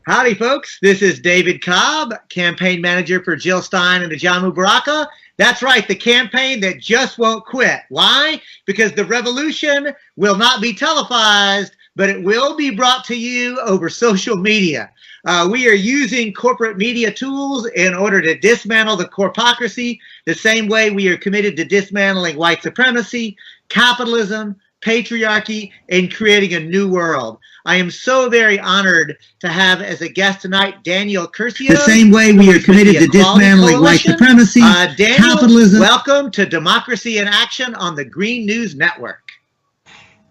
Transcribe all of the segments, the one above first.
Howdy, folks. This is David Cobb, campaign manager for Jill Stein and Ajamu Baraka. That's right, the campaign that just won't quit. Why? Because the revolution will not be televised, but it will be brought to you over social media. We are using corporate media tools in order to dismantle the corpocracy, the same way we are committed to dismantling white supremacy, capitalism, patriarchy, and creating a new world. I am so very honored to have as a guest tonight Daniel Curcio. The same way we are committed to dismantling white supremacy, Daniel, capitalism. Welcome to Democracy in Action on the Green News Network.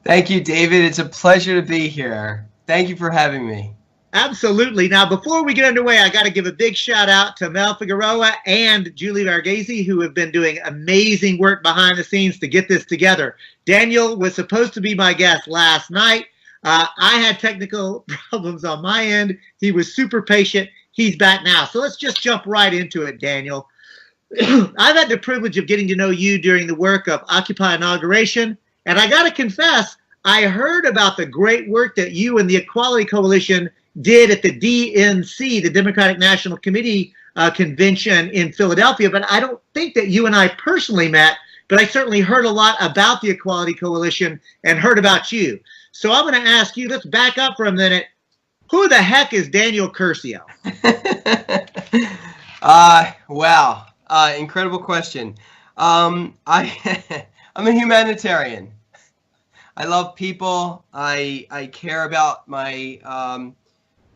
Thank you, David. It's a pleasure to be here. Thank you for having me. Absolutely. Now, before we get underway, I got to give a big shout out to Mel Figueroa and Julie Varghese, who have been doing amazing work behind the scenes to get this together. Daniel was supposed to be my guest last night. I had technical problems on my end. He was super patient. He's back now. So let's just jump right into it, Daniel. I've had the privilege of getting to know you during the work of Occupy Inauguration. And I got to confess, I heard about the great work that you and the Equality Coalition did at the DNC, the Democratic National Committee convention in Philadelphia. But I don't think that you and I personally met. But I certainly heard a lot about the Equality Coalition and heard about you. So I'm going to ask you, let's back up for a minute. Who the heck is Daniel Curcio? Wow. Incredible question. I'm a humanitarian. I love people. I care about my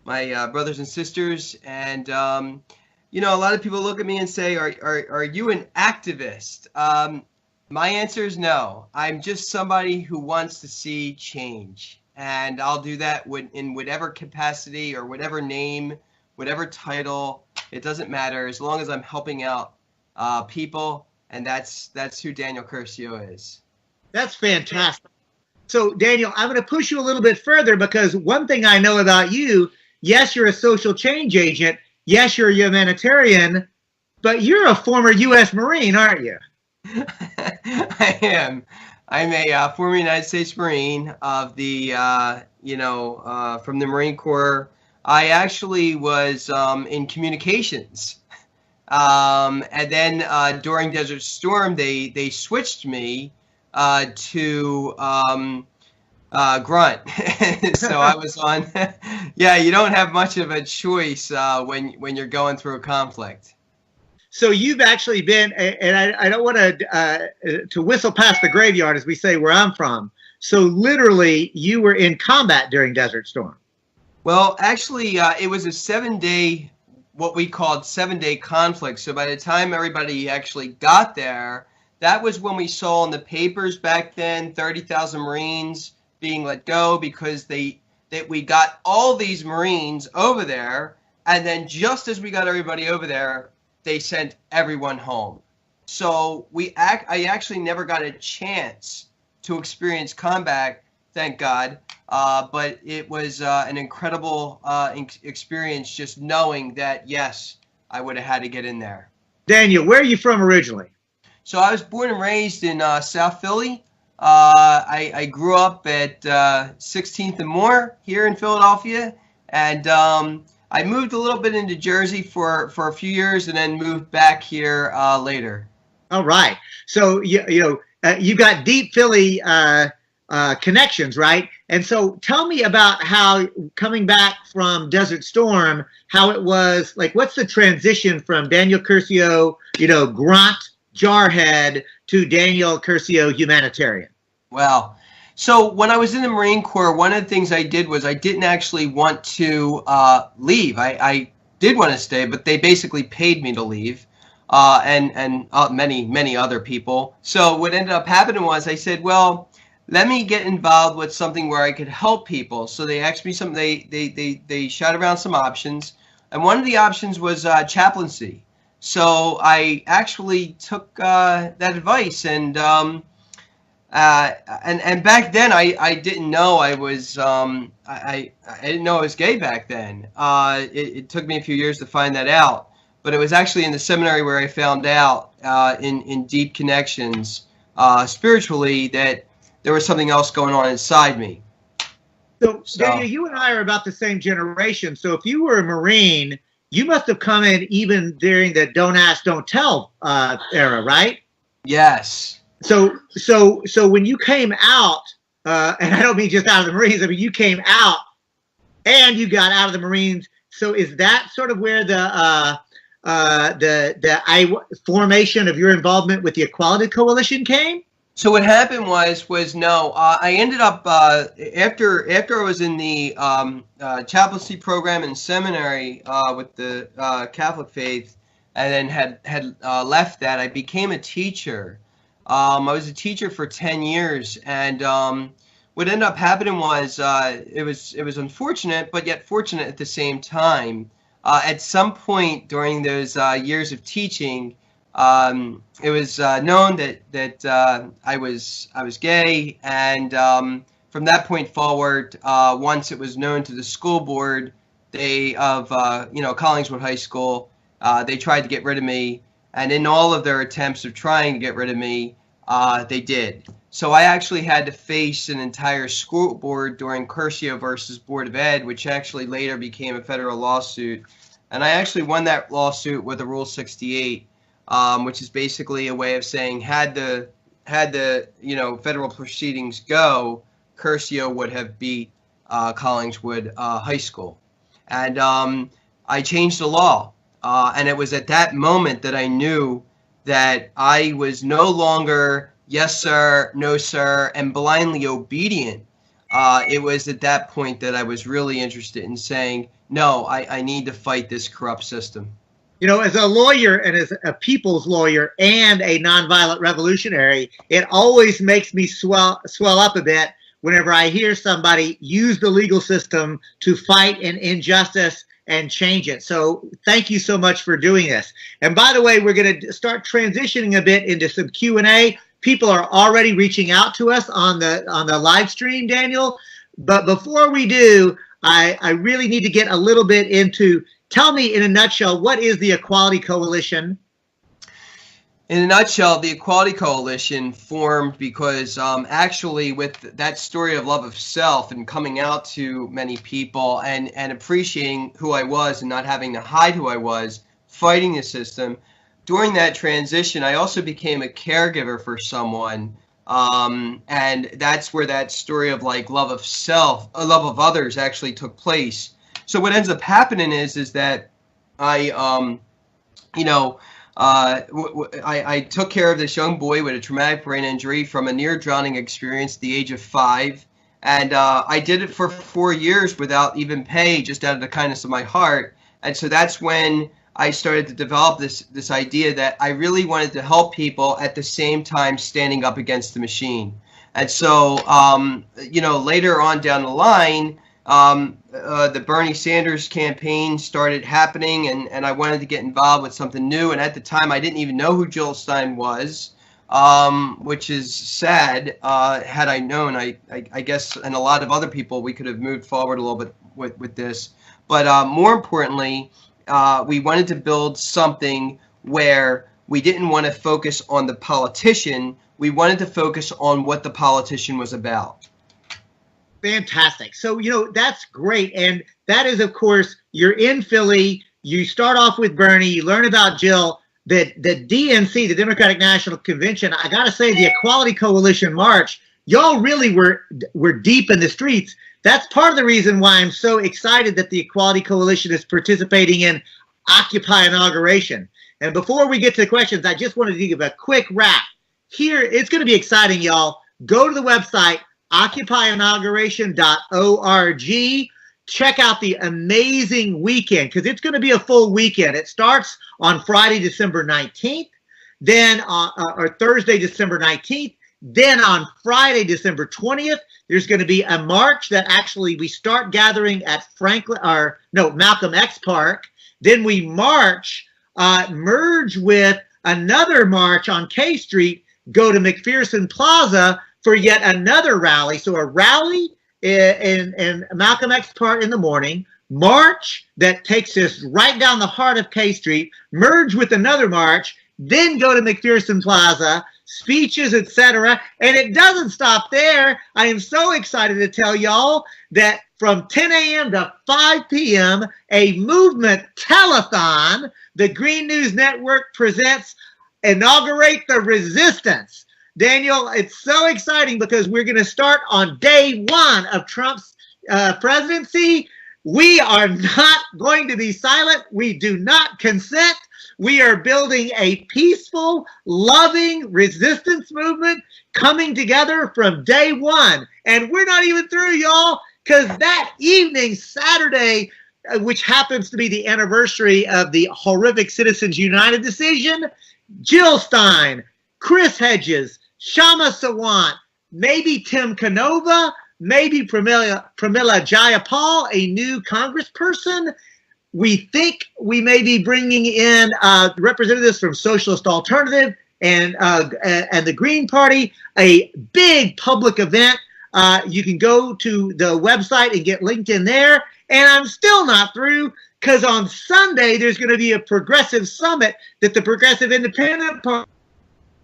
brothers and sisters. And, you know, a lot of people look at me and say, are you an activist? My answer is no. I'm just somebody who wants to see change, and I'll do that in whatever capacity or whatever name, whatever title. It doesn't matter as long as I'm helping out people, and that's who Daniel Curcio is. That's fantastic. So, Daniel, I'm going to push you a little bit further because one thing I know about you, yes, you're a social change agent. Yes, you're a humanitarian, but you're a former U.S. Marine, aren't you? I am. I'm a former United States Marine of the, from the Marine Corps. I actually was in communications. And then during Desert Storm, they switched me to grunt. So I was on. Yeah, you don't have much of a choice when you're going through a conflict. So you've actually been, and I don't want to whistle past the graveyard, as we say where I'm from. So literally, you were in combat during Desert Storm. Well, actually, it was a 7-day, what we called 7-day conflict. So by the time everybody actually got there, that was when we saw in the papers back then 30,000 Marines being let go because we got all these Marines over there, and then just as we got everybody over there, they sent everyone home. So I actually never got a chance to experience combat, thank God. But it was an incredible experience just knowing that, yes, I would have had to get in there. Daniel, where are you from originally? So I was born and raised in South Philly. I grew up at 16th and Moore here in Philadelphia. And I moved a little bit into Jersey for a few years and then moved back here later. All right. So, you've got deep Philly connections, right? And so tell me about how coming back from Desert Storm, how it was, like, what's the transition from Daniel Curcio, grunt, jarhead, to Daniel Curcio, humanitarian? Well, so when I was in the Marine Corps, one of the things I did was I didn't actually want to leave. I did want to stay, but they basically paid me to leave, and many other people. So what ended up happening was I said, well, let me get involved with something where I could help people. So they asked me something. They shot around some options, and one of the options was chaplaincy. So I actually took that advice and. And back then I didn't know I was I didn't know I was gay back then. It took me a few years to find that out, but it was actually in the seminary where I found out in deep connections spiritually that there was something else going on inside me. So, So Daniel, you and I are about the same generation. So if you were a Marine, you must have come in even during the don't ask, don't tell era, right? yes. So when you came out, and I don't mean just out of the Marines, I mean you came out and you got out of the Marines. So is that sort of where the formation of your involvement with the Equality Coalition came? So what happened was no, I ended up after I was in the chaplaincy program in seminary with the Catholic faith, and then had left that. I became a teacher. I was a teacher for 10 years, and what ended up happening was it was unfortunate, but yet fortunate at the same time. At some point during those years of teaching, it was known that I was gay, and from that point forward, once it was known to the school board, Collingswood High School, they tried to get rid of me, and in all of their attempts of trying to get rid of me, they did. So I actually had to face an entire school board during Curcio versus Board of Ed, which actually later became a federal lawsuit, and I actually won that lawsuit with a Rule 68. Which is basically a way of saying had the federal proceedings go, Curcio would have beat Collingswood High School, and I changed the law, and it was at that moment that I knew that I was no longer yes sir, no sir, and blindly obedient. It was at that point that I was really interested in saying no, I need to fight this corrupt system. You know, as a lawyer and as a people's lawyer and a nonviolent revolutionary, it always makes me swell up a bit whenever I hear somebody use the legal system to fight an injustice and change it. So thank you so much for doing this. And by the way, we're going to start transitioning a bit into some Q&A. People are already reaching out to us on the live stream, Daniel. But before we do, I really need to get a little bit into, tell me in a nutshell, what is the Equality Coalition? In a nutshell, the Equality Coalition formed because actually with that story of love of self and coming out to many people and appreciating who I was and not having to hide who I was, fighting the system, during that transition, I also became a caregiver for someone. And that's where that story of like love of self, love of others actually took place. So what ends up happening is that I took care of this young boy with a traumatic brain injury from a near drowning experience at the age of 5. And I did it for 4 years without even pay, just out of the kindness of my heart. And so that's when I started to develop this idea that I really wanted to help people at the same time standing up against the machine. And so, later on down the line, the Bernie Sanders campaign started happening, and I wanted to get involved with something new. And at the time, I didn't even know who Jill Stein was, which is sad. Had I known, I guess, and a lot of other people, we could have moved forward a little bit with this. But more importantly, we wanted to build something where we didn't want to focus on the politician. We wanted to focus on what the politician was about. Fantastic. So, that's great. And that is, of course, you're in Philly. You start off with Bernie. You learn about Jill. The DNC, the Democratic National Convention, I got to say, the Equality Coalition March, y'all really were deep in the streets. That's part of the reason why I'm so excited that the Equality Coalition is participating in Occupy Inauguration. And before we get to the questions, I just wanted to give a quick wrap. Here, it's going to be exciting, y'all. Go to the website, occupyinauguration.org. Check out the amazing weekend, because it's going to be a full weekend. It starts on Friday, December 19th, then or Thursday, December 19th. Then on Friday, December 20th, there's going to be a march that actually we start gathering at Malcolm X Park. Then we march, merge with another march on K Street, go to McPherson Plaza for yet another rally. So a rally in Malcolm X Park in the morning, march that takes us right down the heart of K Street, merge with another march, then go to McPherson Plaza, speeches, etc. And it doesn't stop there. I am so excited to tell y'all that from 10 a.m. to 5 p.m., a movement telethon, the Green News Network presents Inaugurate the Resistance. Daniel, it's so exciting because we're going to start on day one of Trump's presidency. We are not going to be silent. We do not consent. We are building a peaceful, loving resistance movement coming together from day one. And we're not even through, y'all, because that evening, Saturday, which happens to be the anniversary of the horrific Citizens United decision, Jill Stein, Chris Hedges, Shama Sawant, maybe Tim Canova, maybe Pramila Jayapal, a new congressperson. We think we may be bringing in representatives from Socialist Alternative and the Green Party, a big public event. You can go to the website and get linked in there. And I'm still not through, because on Sunday there's going to be a progressive summit that the Progressive Independent Party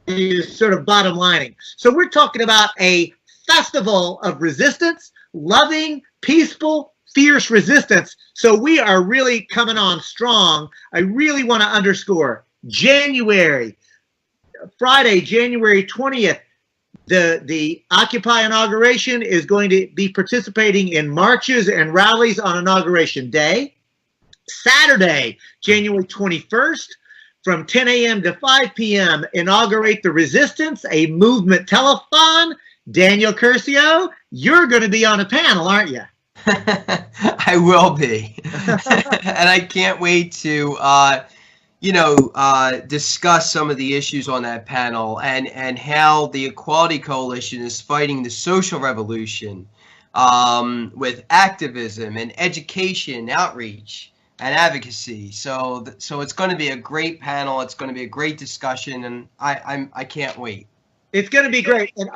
is sort of bottom lining. So we're talking about a festival of resistance, loving, peaceful, fierce resistance. So we are really coming on strong. I really want to underscore Friday, January 20th, the Occupy inauguration is going to be participating in marches and rallies on Inauguration Day. Saturday, January 21st, from 10 a.m. to 5 p.m., Inaugurate the Resistance, a movement telethon. Daniel Curcio, you're going to be on a panel, aren't you? I will be. And I can't wait to discuss some of the issues on that panel and how the Equality Coalition is fighting the social revolution with activism and education, outreach, and advocacy. So it's going to be a great panel. It's going to be a great discussion, and I can't wait. It's going to be great. And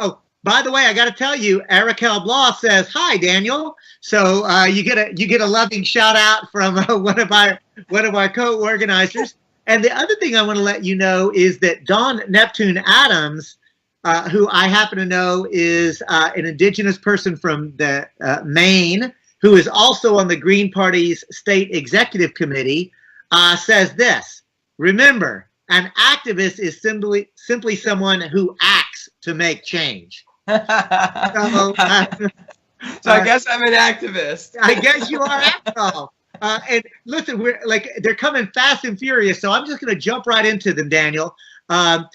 by the way, I got to tell you, Eric Blah says hi, Daniel. So you get a loving shout out from one of our co-organizers. And the other thing I want to let you know is that Dawn Neptune Adams, who I happen to know is an indigenous person from the Maine, who is also on the Green Party's state executive committee, says this: remember, an activist is simply someone who acts to make change. So I guess I'm an activist. I guess you are after all. And listen, they're coming fast and furious, so I'm just going to jump right into them, Daniel. Jason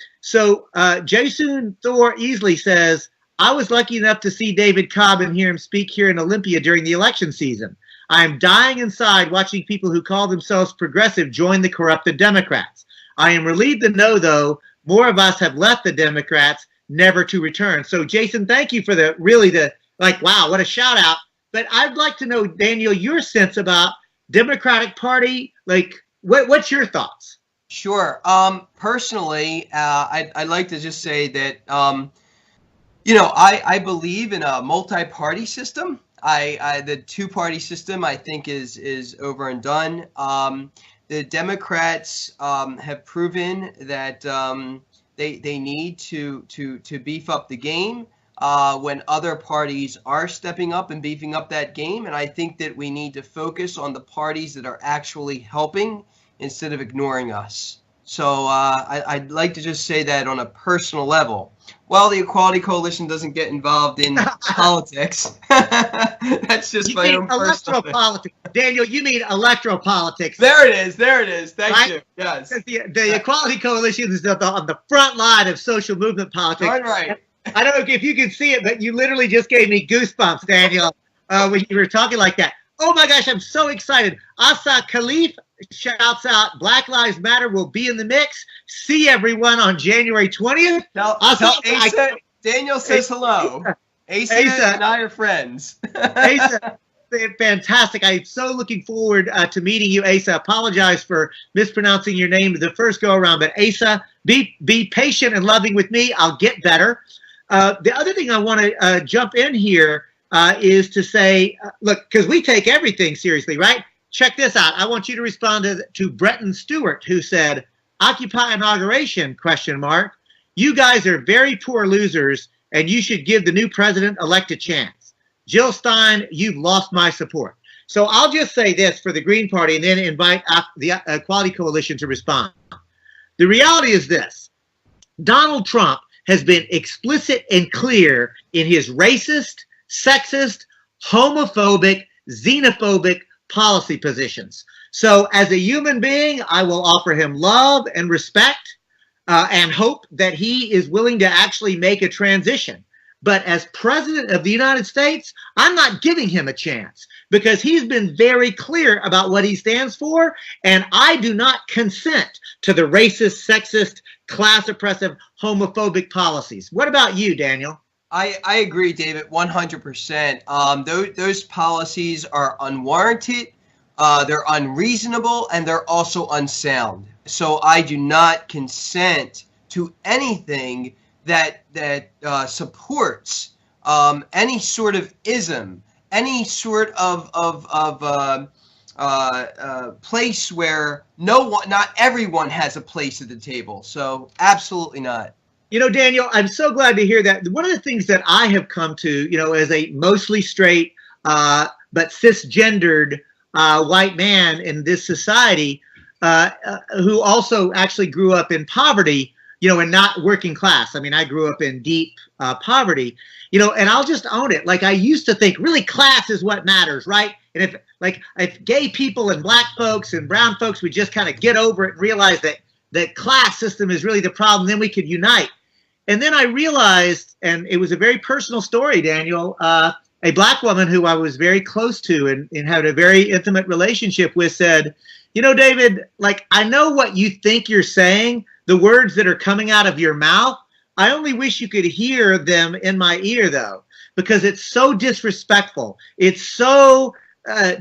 Thor Easley says, I was lucky enough to see David Cobb and hear him speak here in Olympia during the election season. I am dying inside watching people who call themselves progressive join the corrupted Democrats. I am relieved to know, though, more of us have left the Democrats, never to return. So, Jason, thank you for wow, what a shout out. But I'd like to know, Daniel, your sense about Democratic Party. What's your thoughts? Sure. Personally, I'd like to just say that, I believe in a multi-party system. The two-party system, I think, is over and done. The Democrats have proven that they need to beef up the game when other parties are stepping up and beefing up that game. And I think that we need to focus on the parties that are actually helping instead of ignoring us. So I'd like to just say that on a personal level. Well, the Equality Coalition doesn't get involved in politics. That's just my own personal politics. Daniel, you mean electoral politics. There it is. Thank you. Yes. The Equality Coalition is on the front line of social movement politics. Right. I don't know if you can see it, but you literally just gave me goosebumps, Daniel, when you were talking like that. Oh my gosh, I'm so excited. Asa Khalif shouts out, Black Lives Matter will be in the mix. See everyone on January 20th. Tell Asa, Daniel says hello. Asa and I are friends. Asa, fantastic. I'm so looking forward to meeting you, Asa. Apologize for mispronouncing your name the first go around, but Asa, be patient and loving with me. I'll get better. The other thing I want to jump in here is to say, look, because we take everything seriously, right? Check this out. I want you to respond to Bretton Stewart, who said, Occupy inauguration, ? You guys are very poor losers, and you should give the new president-elect a chance. Jill Stein, you've lost my support. So I'll just say this for the Green Party and then invite the Equality Coalition to respond. The reality is this. Donald Trump has been explicit and clear in his racist, sexist, homophobic, xenophobic policy positions. So as a human being, I will offer him love and respect and hope that he is willing to actually make a transition. But as president of the United States, I'm not giving him a chance because he's been very clear about what he stands for, and I do not consent to the racist, sexist, class-oppressive, homophobic policies. What about you, Daniel? I agree, David, 100%. Those policies are unwarranted, they're unreasonable, and they're also unsound. So I do not consent to anything that supports any sort of ism, any sort of place where not everyone has a place at the table. So absolutely not. You know, Daniel, I'm so glad to hear that. One of the things that I have come to, you know, as a mostly straight but cisgendered white man in this society, who also actually grew up in poverty, you know, and not working class. I mean, I grew up in deep poverty, you know, and I'll just own it. Like I used to think really class is what matters, right? And if gay people and black folks and brown folks would just kind of get over it and realize that class system is really the problem, then we could unite. And then I realized, and it was a very personal story, Daniel, a black woman who I was very close to and had a very intimate relationship with said, you know, David, like I know what you think you're saying, the words that are coming out of your mouth. I only wish you could hear them in my ear, though, because it's so disrespectful. It's so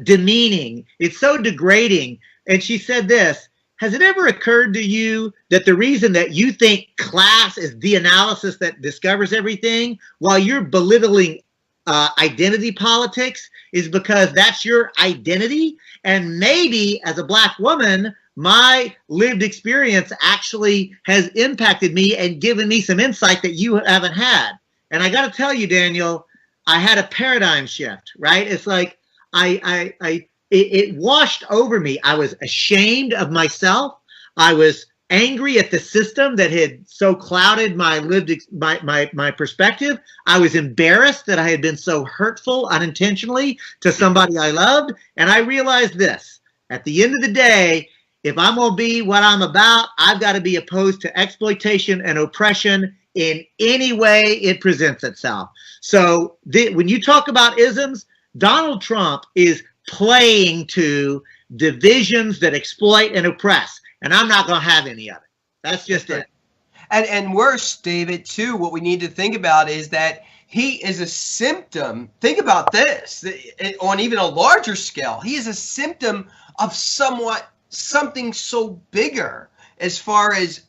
demeaning. It's so degrading. And she said this, has it ever occurred to you that the reason that you think class is the analysis that discovers everything while you're belittling identity politics is because that's your identity? And maybe as a black woman, my lived experience actually has impacted me and given me some insight that you haven't had. And I got to tell you, Daniel, I had a paradigm shift, right? It's like it washed over me. I was ashamed of myself. I was angry at the system that had so clouded my my perspective. I was embarrassed that I had been so hurtful unintentionally to somebody I loved. And I realized this, at the end of the day, if I'm going to be what I'm about, I've got to be opposed to exploitation and oppression in any way it presents itself. So when you talk about isms, Donald Trump is playing to divisions that exploit and oppress. And I'm not going to have any of it. That's just it. And worse, David, too, what we need to think about is that he is a symptom. Think about this on even a larger scale. He is a symptom of something so bigger as far as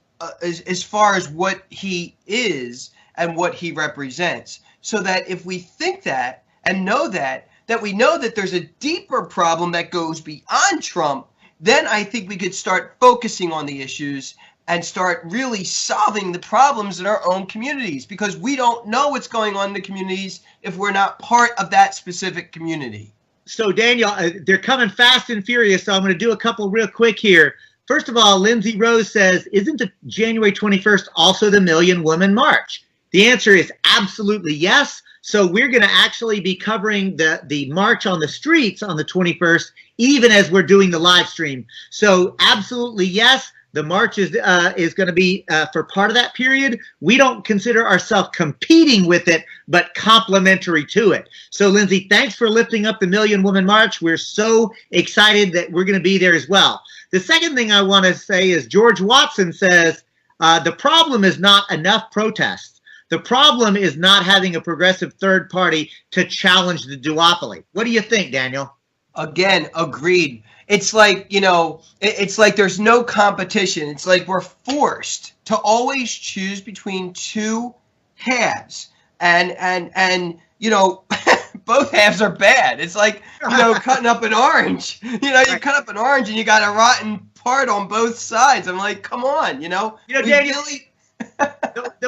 what he is and what he represents. So that if we think that and know that we know that there's a deeper problem that goes beyond Trump, then I think we could start focusing on the issues and start really solving the problems in our own communities, because we don't know what's going on in the communities if we're not part of that specific community. So, Daniel, they're coming fast and furious, so I'm going to do a couple real quick here. First of all, Lindsay Rose says, isn't the January 21st also the Million Woman March? The answer is absolutely yes. So we're going to actually be covering the march on the streets on the 21st, even as we're doing the live stream. So absolutely yes, the march is going to be for part of that period. We don't consider ourselves competing with it, but complementary to it. So Lindsay, thanks for lifting up the Million Woman March. We're so excited that we're going to be there as well. The second thing I want to say is George Watson says, the problem is not enough protests. The problem is not having a progressive third party to challenge the duopoly. What do you think, Daniel? Again, agreed. It's like, you know, it's like there's no competition. It's like we're forced to always choose between two halves. And you know, both halves are bad. It's like, you know, cutting up an orange. You know, you cut up an orange and you got a rotten part on both sides. I'm like, come on, you know. You know, Daniel,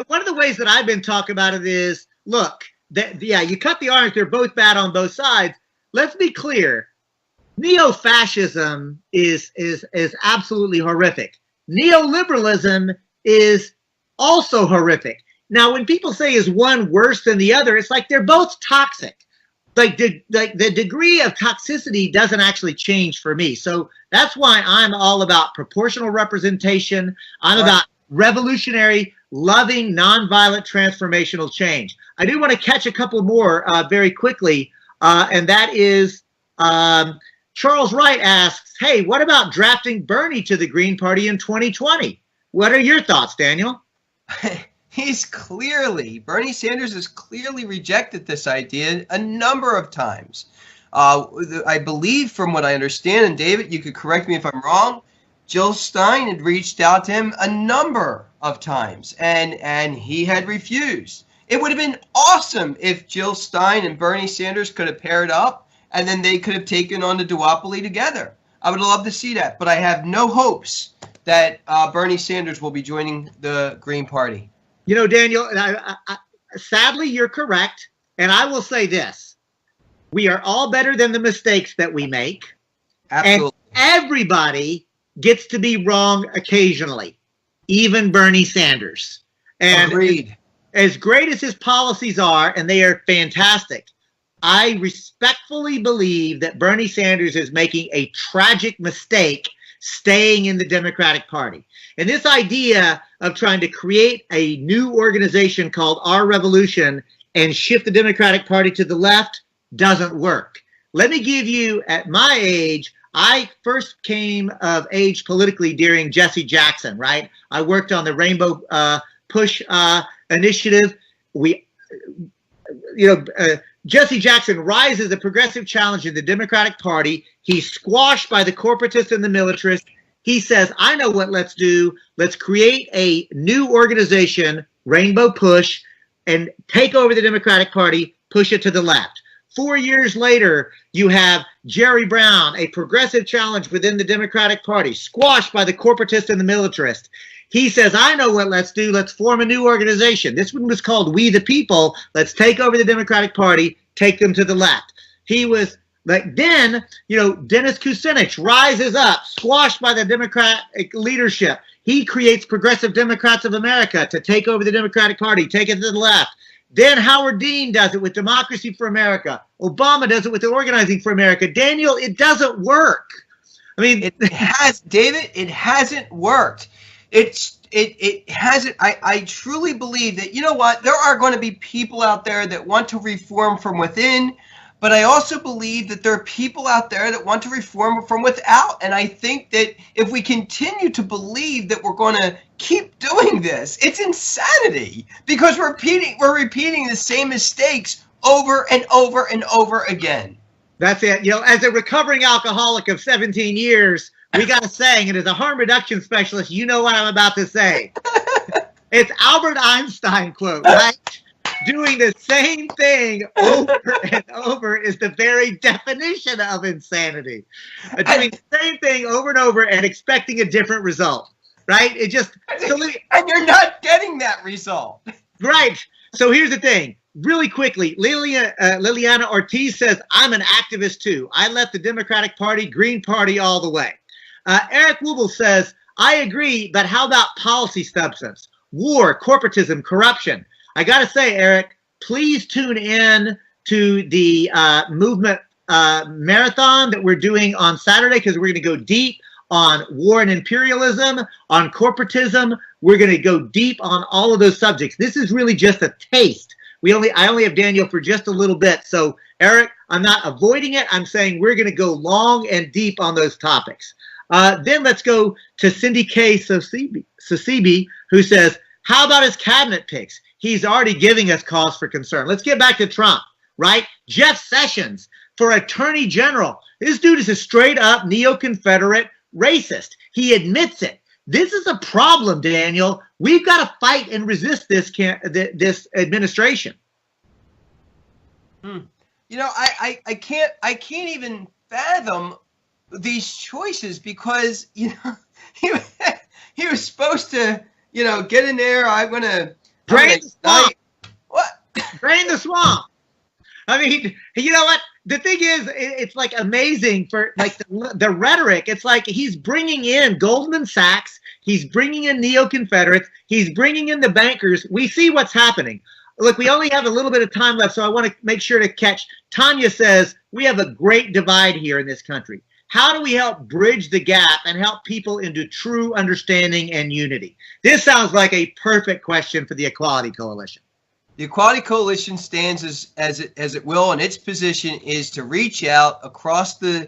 One of the ways that I've been talking about it is, look, you cut the orange. They're both bad on both sides. Let's be clear. Neo-fascism is absolutely horrific. Neoliberalism is also horrific. Now, when people say is one worse than the other, it's like they're both toxic. Like the degree of toxicity doesn't actually change for me. So that's why I'm all about proportional representation. I'm about revolutionary, loving, nonviolent, transformational change. I do want to catch a couple more very quickly, and that is Charles Wright asks, hey, what about drafting Bernie to the Green Party in 2020? What are your thoughts, Daniel? Bernie Sanders has clearly rejected this idea a number of times. I believe, from what I understand, and David, you could correct me if I'm wrong, Jill Stein had reached out to him a number of times, and he had refused. It would have been awesome if Jill Stein and Bernie Sanders could have paired up, and then they could have taken on the duopoly together. I would love to see that, but I have no hopes that Bernie Sanders will be joining the Green Party. You know, Daniel, sadly, you're correct. And I will say this. We are all better than the mistakes that we make. Absolutely. And everybody gets to be wrong occasionally, even Bernie Sanders. And agreed. As great as his policies are, and they are fantastic, I respectfully believe that Bernie Sanders is making a tragic mistake staying in the Democratic Party. And this idea of trying to create a new organization called Our Revolution and shift the Democratic Party to the left doesn't work. Let me give you, at my age, I first came of age politically during Jesse Jackson, right? I worked on the Rainbow Push initiative. Jesse Jackson rises a progressive challenge in the Democratic Party. He's squashed by the corporatists and the militarists. He says, I know what let's do. Let's create a new organization, Rainbow Push, and take over the Democratic Party, push it to the left. 4 years later, you have Jerry Brown, a progressive challenge within the Democratic Party, squashed by the corporatists and the militarists. He says, I know what let's do. Let's form a new organization. This one was called We the People. Let's take over the Democratic Party, take them to the left. He was like, then, Dennis Kucinich rises up, squashed by the Democratic leadership. He creates Progressive Democrats of America to take over the Democratic Party, take it to the left. Then Howard Dean does it with Democracy for America. Obama does it with the Organizing for America. Daniel, it doesn't work. I mean, it hasn't worked. It hasn't. I truly believe that, you know what, there are going to be people out there that want to reform from within, but I also believe that there are people out there that want to reform from without. And I think that if we continue to believe that we're going to keep doing this, it's insanity, because we're repeating the same mistakes over and over and over again. That's it. As a recovering alcoholic of 17 years, we got a saying, and as a harm reduction specialist, you know what I'm about to say. It's Albert Einstein quote, right? Doing the same thing over and over is the very definition of insanity. Doing the same thing over and over and expecting a different result, right? And you're not getting that result. Right. So here's the thing. Really quickly, Liliana Ortiz says, I'm an activist too. I left the Democratic Party, Green Party all the way. Eric Wubel says, I agree, but how about policy substance? War, corporatism, corruption. I got to say, Eric, please tune in to the movement marathon that we're doing on Saturday, because we're going to go deep on war and imperialism, on corporatism. We're going to go deep on all of those subjects. This is really just a taste. I only have Daniel for just a little bit. So, Eric, I'm not avoiding it. I'm saying we're going to go long and deep on those topics. Then let's go to Cindy K. Sosibi, who says, how about his cabinet picks? He's already giving us cause for concern. Let's get back to Trump, right? Jeff Sessions for Attorney General. This dude is a straight up neo-Confederate racist. He admits it. This is a problem, Daniel. We've got to fight and resist this administration. I can't even fathom these choices, because he was supposed to get in there. I'm gonna drain the swamp. What? Drain the swamp. I mean, you know what? The thing is, it's like amazing for like the rhetoric. It's like he's bringing in Goldman Sachs. He's bringing in neo-Confederates. He's bringing in the bankers. We see what's happening. Look, we only have a little bit of time left, so I want to make sure to catch. Tanya says, we have a great divide here in this country. How do we help bridge the gap and help people into true understanding and unity? This sounds like a perfect question for the Equality Coalition. The Equality Coalition stands as it will, and its position is to reach out across the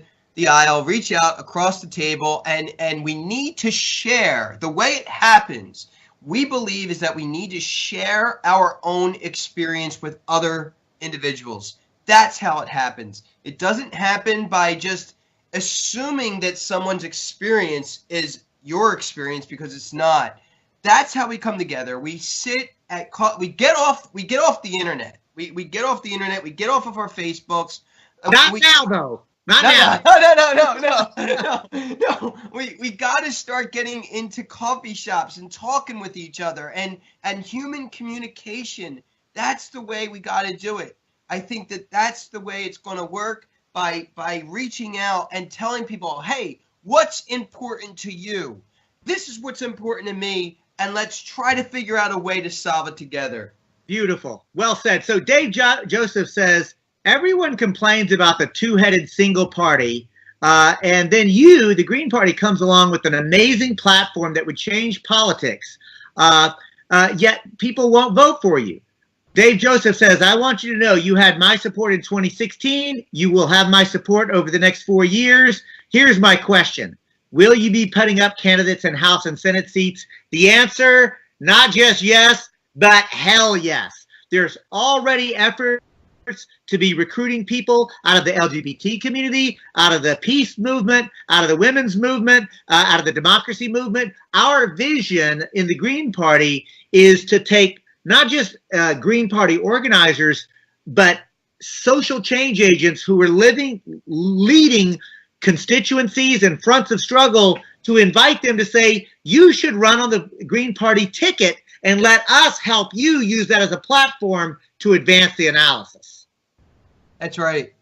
aisle, reach out across the table, and we need to share. The way it happens, we believe, is that we need to share our own experience with other individuals. That's how it happens. It doesn't happen by just assuming that someone's experience is your experience, because it's not. That's how we come together. We sit at, we get off the internet. We get off the internet. We get off of our Facebooks. Not now, though. Not now. No. We got to start getting into coffee shops and talking with each other and human communication. That's the way we got to do it. I think that's the way it's going to work, by reaching out and telling people, hey, what's important to you? This is what's important to me, and let's try to figure out a way to solve it together. Beautiful. Well said. So Dave Joseph says, everyone complains about the two-headed single party, and then you, the Green Party, comes along with an amazing platform that would change politics, yet people won't vote for you. Dave Joseph says, I want you to know you had my support in 2016. You will have my support over the next 4 years. Here's my question. Will you be putting up candidates in House and Senate seats? The answer, not just yes, but hell yes. There's already efforts to be recruiting people out of the LGBT community, out of the peace movement, out of the women's movement, out of the democracy movement. Our vision in the Green Party is to take not just Green Party organizers, but social change agents who are leading constituencies and fronts of struggle, to invite them to say, you should run on the Green Party ticket and let us help you use that as a platform to advance the analysis. That's right.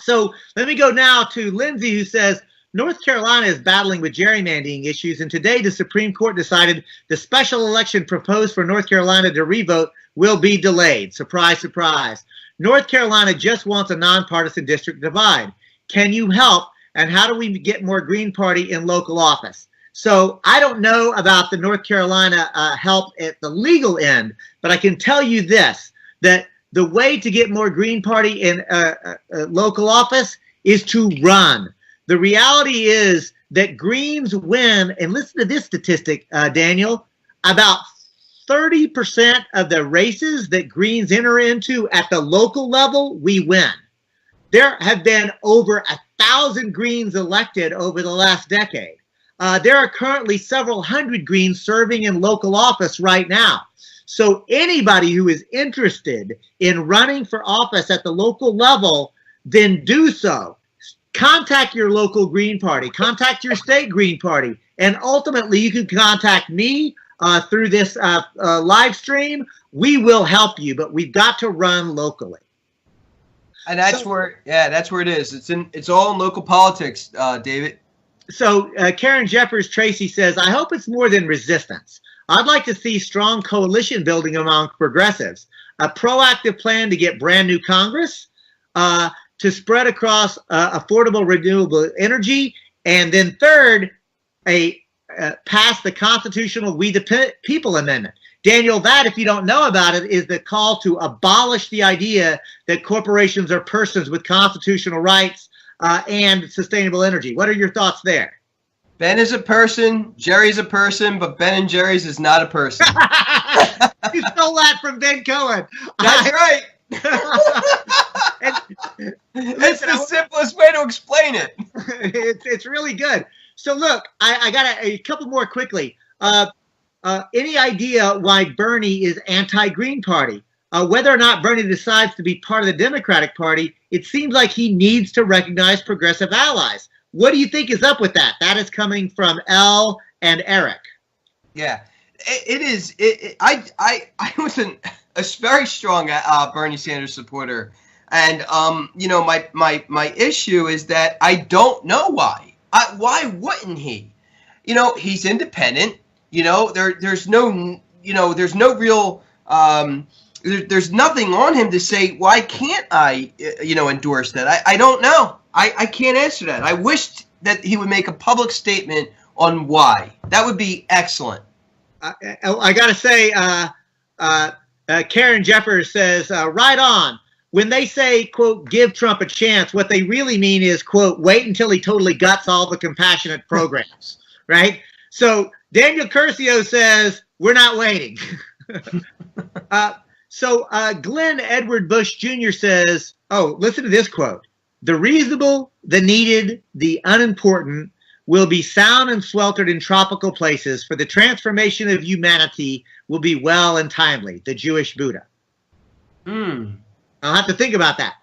So let me go now to Lindsay, who says, North Carolina is battling with gerrymandering issues, and today the Supreme Court decided the special election proposed for North Carolina to revote will be delayed. Surprise, surprise. North Carolina just wants a nonpartisan district divide. Can you help, and how do we get more Green Party in local office? So I don't know about the North Carolina help at the legal end, but I can tell you this, that the way to get more Green Party in local office is to run. The reality is that Greens win, and listen to this statistic, Daniel, about 30% of the races that Greens enter into at the local level, we win. There have been over 1,000 Greens elected over the last decade. There are currently several hundred Greens serving in local office right now. So anybody who is interested in running for office at the local level, then do so. Contact your local Green Party, contact your state Green Party, and ultimately you can contact me through this live stream. We will help you, but we've got to run locally. And that's where it is. It's all in local politics, David. So Karen Jeffers Tracy says, I hope it's more than resistance. I'd like to see strong coalition building among progressives, a proactive plan to get brand new Congress, to spread across affordable renewable energy, and then third, pass the constitutional We the People Amendment. Daniel, that, if you don't know about it, is the call to abolish the idea that corporations are persons with constitutional rights and sustainable energy. What are your thoughts there? Ben is a person, Jerry's a person, but Ben and Jerry's is not a person. You stole that from Ben Cohen. That's right. It's the simplest way to explain it. It's really good. So look, I got a couple more quickly. Any idea why Bernie is anti-Green Party? Whether or not Bernie decides to be part of the Democratic Party, it seems like he needs to recognize progressive allies. What do you think is up with that? That is coming from Elle and Eric. Yeah, it is. I was a very strong Bernie Sanders supporter, and you know, my issue is that I don't know why. Why wouldn't he? You know, he's independent. You know, there's no, you know, there's no real, there's nothing on him to say, why can't I, you know, endorse that? I don't know. I can't answer that. I wished that he would make a public statement on why. That would be excellent. I got to say, Karen Jeffers says, right on. When they say, quote, give Trump a chance, what they really mean is, quote, wait until he totally guts all the compassionate programs, right? So Daniel Curcio says, we're not waiting. So Glenn Edward Bush Jr. says, oh, listen to this quote. The reasonable, the needed, the unimportant will be sound and sweltered in tropical places, for the transformation of humanity will be well and timely. The Jewish Buddha. I'll have to think about that.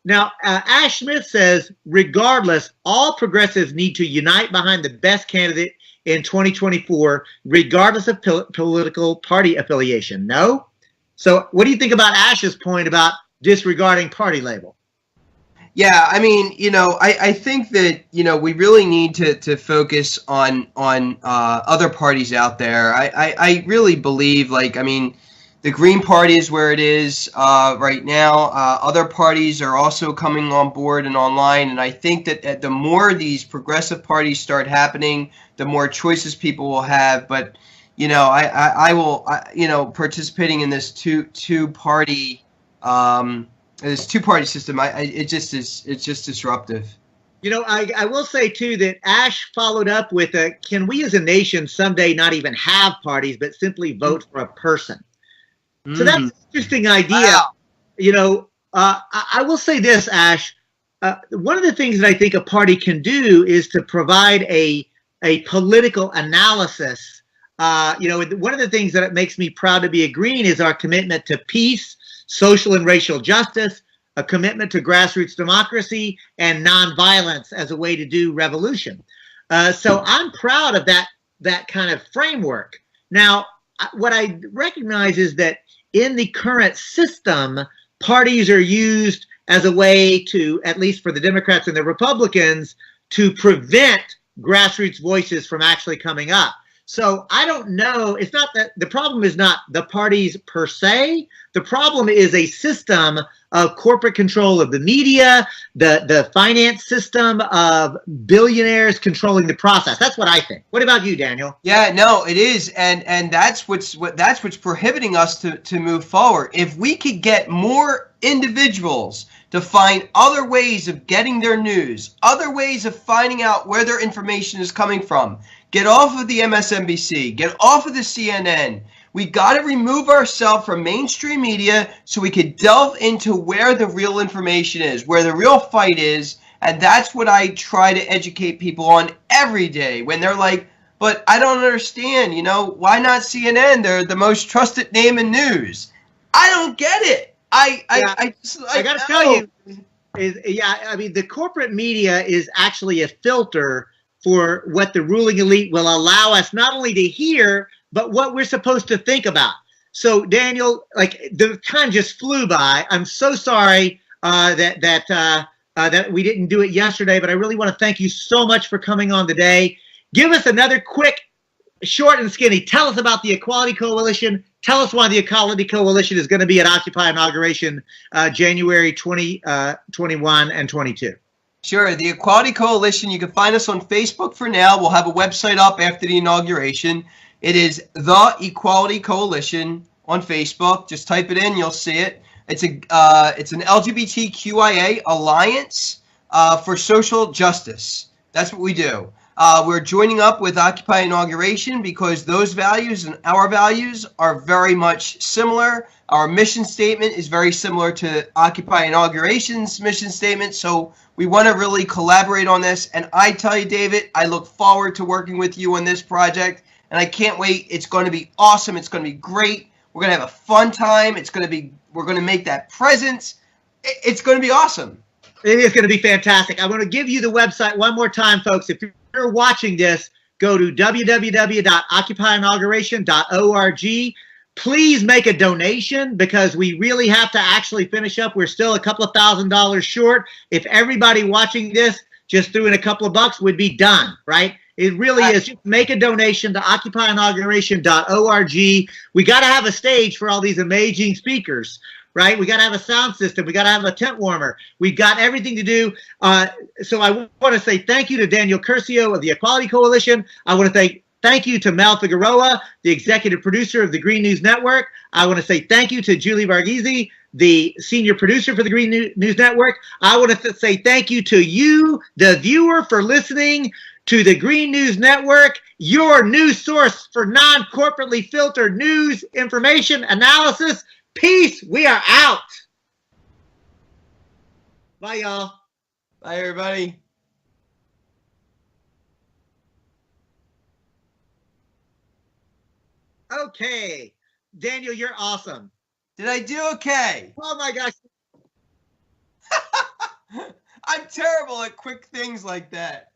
Now, Ash Smith says, regardless, all progressives need to unite behind the best candidate in 2024, regardless of political party affiliation. No? So what do you think about Ash's point about disregarding party label? Yeah, I mean, you know, I think that, you know, we really need to focus on other parties out there. I really believe, like, I mean, the Green Party is where it is right now. Other parties are also coming on board and online, and I think that the more these progressive parties start happening, the more choices people will have. But, you know, I will, you know, participating in this two-party system, it's just disruptive. You know, I will say, too, that Ash followed up with, can we as a nation someday not even have parties, but simply vote for a person? So that's an interesting idea. Wow. You know, I will say this, Ash. One of the things that I think a party can do is to provide a political analysis. You know, one of the things that makes me proud to be a Green is our commitment to peace, social and racial justice, a commitment to grassroots democracy, and nonviolence as a way to do revolution. So I'm proud of that kind of framework. Now, what I recognize is that in the current system, parties are used as a way to, at least for the Democrats and the Republicans, to prevent grassroots voices from actually coming up. So I don't know. It's not that the problem is not the parties per se. The problem is a system of corporate control of the media, the finance system of billionaires controlling the process. That's what I think. What about you, Daniel? Yeah, no, it is, and that's what's prohibiting us to move forward. If we could get more individuals to find other ways of getting their news, other ways of finding out where their information is coming from, get off of the MSNBC, get off of the CNN. We got to remove ourselves from mainstream media so we could delve into where the real information is, where the real fight is. And that's what I try to educate people on every day when they're like, but I don't understand, you know, why not CNN? They're the most trusted name in news. I don't get it. I got to tell you, I mean, the corporate media is actually a filter for what the ruling elite will allow us not only to hear, but what we're supposed to think about. So, Daniel, like, the time just flew by. I'm so sorry that we didn't do it yesterday, but I really want to thank you so much for coming on today. Give us another quick, short and skinny. Tell us about the Equality Coalition. Tell us why the Equality Coalition is going to be at Occupy Inauguration January 2021 and 22. Sure. The Equality Coalition, you can find us on Facebook for now. We'll have a website up after the inauguration. It is The Equality Coalition on Facebook. Just type it in, you'll see it. It's an LGBTQIA alliance for social justice. That's what we do. We're joining up with Occupy Inauguration because those values and our values are very much similar. Our mission statement is very similar to Occupy Inauguration's mission statement. So we want to really collaborate on this. And I tell you, David, I look forward to working with you on this project. And I can't wait. It's going to be awesome. It's going to be great. We're going to have a fun time. We're going to make that presence. It's going to be awesome. It is going to be fantastic. I want to give you the website one more time, folks. If you're watching this, go to www.occupyinauguration.org. Please make a donation because we really have to actually finish up. We're still a couple of $1,000s short. If everybody watching this just threw in a couple of bucks, we'd be done, right? It really is. Just make a donation to occupyinauguration.org. We got to have a stage for all these amazing speakers, right? We got to have a sound system. We got to have a tent warmer. We've got everything to do. So I want to say thank you to Daniel Curcio of the Equality Coalition. I want to thank you to Mel Figueroa, the executive producer of the Green News Network. I want to say thank you to Julie Varghese, the senior producer for the Green News Network. I want to say thank you to you, the viewer, for listening to the Green News Network, your news source for non-corporately filtered news, information, analysis. Peace. We are out. Bye, y'all. Bye, everybody. Okay. Daniel, you're awesome. Did I do okay? Oh, my gosh. I'm terrible at quick things like that.